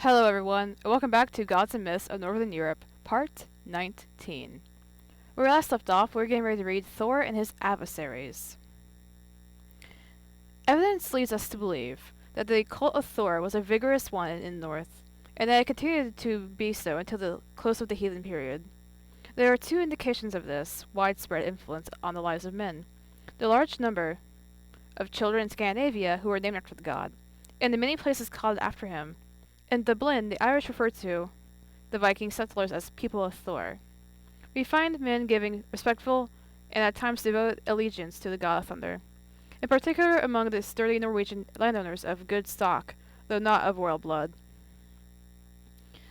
Hello everyone, and welcome back to Gods and Myths of Northern Europe, Part 19. Where we last left off, we were getting ready to read Thor and his Adversaries. Evidence leads us to believe that the cult of Thor was a vigorous one in the north, and that it continued to be so until the close of the heathen period. There are two indications of this widespread influence on the lives of men: the large number of children in Scandinavia who were named after the god, and the many places called after him. In Dublin, the Irish referred to the Viking settlers as people of Thor. We find men giving respectful and at times devout allegiance to the god of thunder, in particular among the sturdy Norwegian landowners of good stock, though not of royal blood.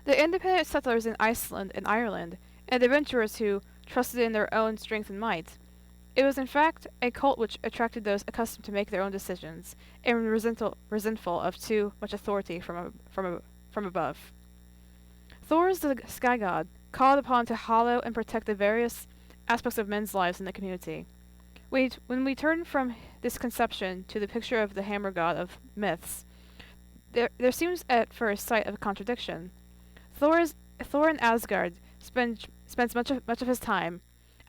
The independent settlers in Iceland and Ireland, and adventurers who trusted in their own strength and might. It was in fact a cult which attracted those accustomed to make their own decisions, and resentful of too much authority from above. Thor is the sky god, called upon to hallow and protect the various aspects of men's lives in the community. When we turn from this conception to the picture of the hammer god of myths, there seems at first sight of a contradiction. Thor in Asgard spends much of his time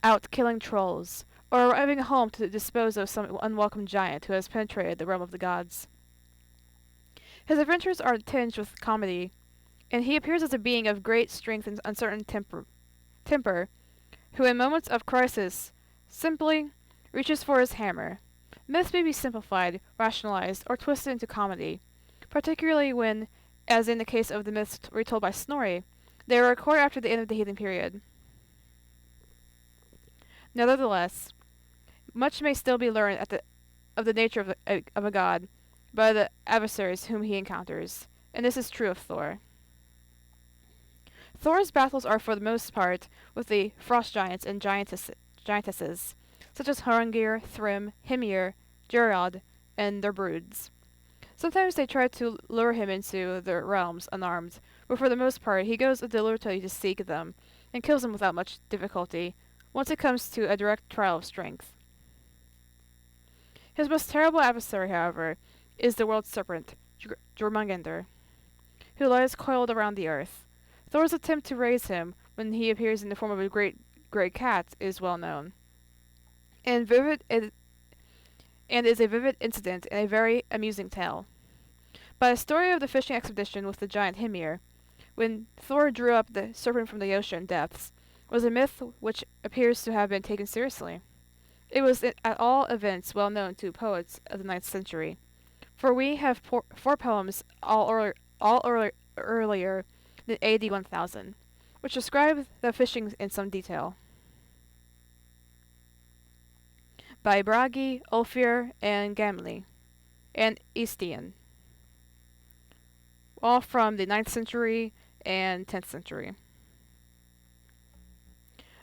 out killing trolls, or arriving home to dispose of some unwelcome giant who has penetrated the realm of the gods. His adventures are tinged with comedy, and he appears as a being of great strength and uncertain temper, who in moments of crisis simply reaches for his hammer. Myths may be simplified, rationalized, or twisted into comedy, particularly when, as in the case of the myths retold by Snorri, they are recorded after the end of the heathen period. Nevertheless, much may still be learned of the nature of a god by the adversaries whom he encounters, and this is true of Thor. Thor's battles are for the most part with the frost giants and giantesses, such as Hrungnir, Thrym, Hymir, Geirrod, and their broods. Sometimes they try to lure him into their realms unarmed, but for the most part he goes deliberately to seek them, and kills them without much difficulty, once it comes to a direct trial of strength. His most terrible adversary, however, is the world serpent, Jormungandr, who lies coiled around the earth. Thor's attempt to raise him when he appears in the form of a great grey cat is well known, and is a vivid incident and a very amusing tale. By the story of the fishing expedition with the giant Hymir, when Thor drew up the serpent from the ocean depths, was a myth which appears to have been taken seriously. It was at all events well known to poets of the 9th century, for we have four poems all earlier than AD 1000, which describe the fishing in some detail. By Bragi, Ulfir, and Gamli, and Aestian, all from the 9th century and 10th century.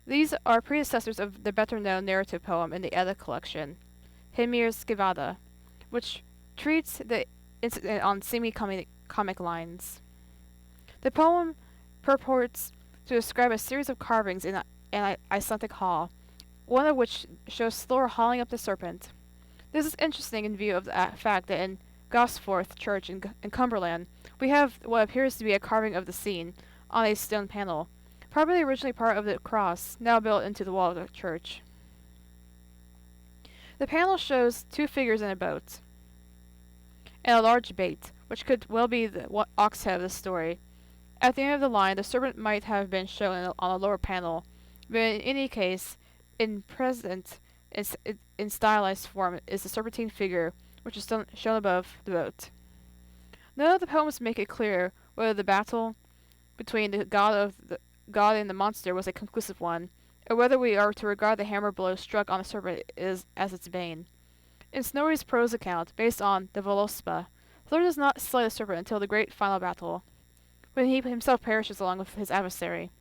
These are predecessors of the better-known narrative poem in the Edda collection, Hymir's Skevada, which treats the incident on semi-comic lines. The poem purports to describe a series of carvings in an Icelandic hall, one of which shows Thor hauling up the serpent. This is interesting in view of the fact that in Gosforth Church in Cumberland, we have what appears to be a carving of the scene on a stone panel, probably originally part of the cross, now built into the wall of the church. The panel shows two figures in a boat, and a large bait, which could well be the ox head of the story. At the end of the line, the serpent might have been shown on a lower panel, but in any case, in stylized form is the serpentine figure, which is shown above the boat. None of the poems make it clear whether the battle between the god and the monster was a conclusive one, or whether we are to regard the hammer blow struck on the serpent as its bane. In Snorri's prose account, based on the Volospa, Thor does not slay the serpent until the great final battle, when he himself perishes along with his adversary.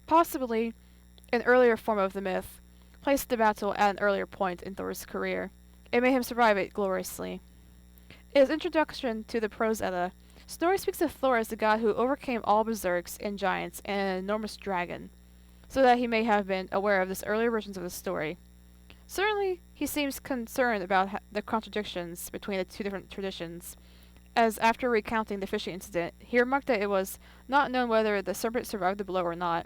Possibly, an earlier form of the myth placed the battle at an earlier point in Thor's career, and made him survive it gloriously. In his introduction to the Prose Edda, Snorri speaks of Thor as the god who overcame all berserks and giants and an enormous dragon, so that he may have been aware of this earlier versions of the story. Certainly, he seems concerned about the contradictions between the two different traditions, as after recounting the fishing incident, he remarked that it was not known whether the serpent survived the blow or not.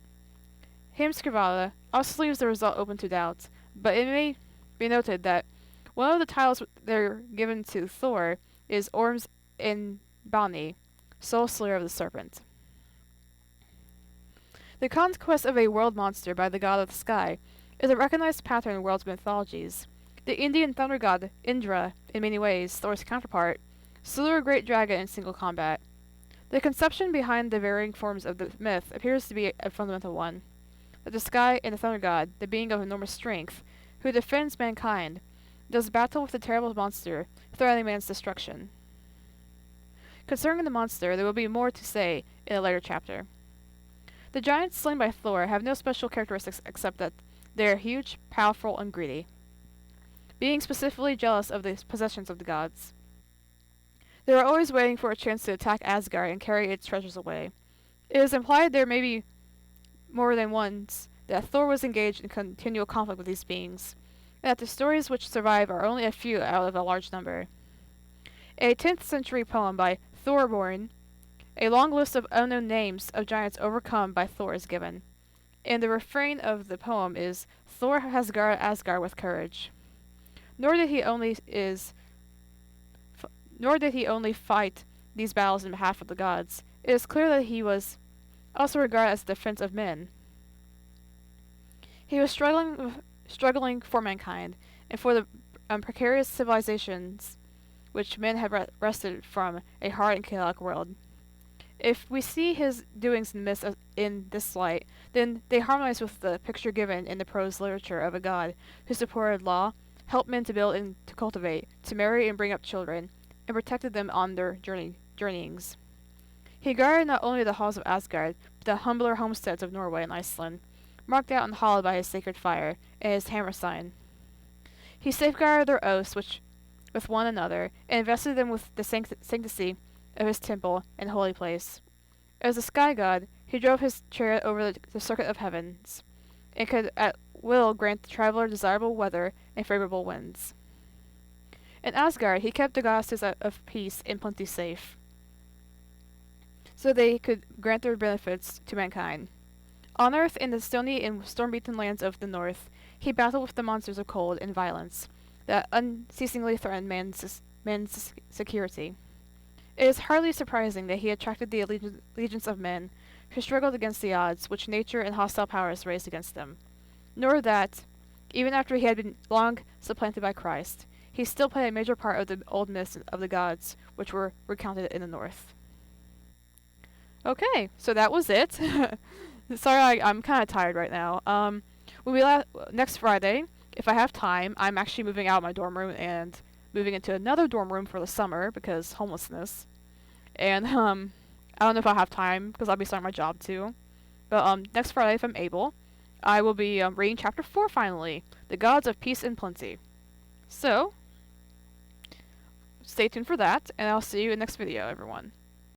Heimskringla also leaves the result open to doubt, but it may be noted that one of the titles they're given to Thor is Orms in Bani, Soul Slayer of the Serpent. The conquest of a world monster by the god of the sky is a recognized pattern in world's mythologies. The Indian thunder god Indra, in many ways Thor's counterpart, slew a great dragon in single combat. The conception behind the varying forms of the myth appears to be a fundamental one: that the sky and the thunder god, the being of enormous strength, who defends mankind, does battle with the terrible monster, threatening man's destruction. Concerning the monster, there will be more to say in a later chapter. The giants slain by Thor have no special characteristics except that they are huge, powerful, and greedy, being specifically jealous of the possessions of the gods. They are always waiting for a chance to attack Asgard and carry its treasures away. It is implied there may be more than once that Thor was engaged in continual conflict with these beings, and that the stories which survive are only a few out of a large number. A 10th century poem by Thorborn, a long list of unknown names of giants overcome by Thor is given, and the refrain of the poem is, "Thor has guarded Asgard with courage." Nor did he only fight these battles in behalf of the gods. It is clear that he was also regarded as the defense of men. He was struggling for mankind, and for the precarious civilizations which men had wrested from a hard and chaotic world. If we see his doings in this light, then they harmonize with the picture given in the prose literature of a god who supported law, helped men to build and to cultivate, to marry and bring up children, and protected them on their journeyings. He guarded not only the halls of Asgard, but the humbler homesteads of Norway and Iceland, marked out and hallowed by his sacred fire and his hammer sign. He safeguarded their oaths with one another, and invested them with the sanctity of his temple and holy place. As a sky god, he drove his chariot over the circuit of heavens, and could at will grant the traveler desirable weather and favorable winds. In Asgard, he kept the goddesses of peace and plenty safe, so they could grant their benefits to mankind. On Earth, in the stony and storm-beaten lands of the north, he battled with the monsters of cold and violence that unceasingly threatened man's security. It is hardly surprising that he attracted the legions of men who struggled against the odds which nature and hostile powers raised against them, nor that, even after he had been long supplanted by Christ, he still played a major part of the old myths of the gods which were recounted in the north. Okay, so that was it. Sorry, I'm kind of tired right now. Next Friday, if I have time, I'm actually moving out of my dorm room and moving into another dorm room for the summer because homelessness. And I don't know if I'll have time because I'll be starting my job too. But next Friday, if I'm able, I will be reading Chapter 4 finally, The Gods of Peace and Plenty. So, stay tuned for that, and I'll see you in the next video, everyone.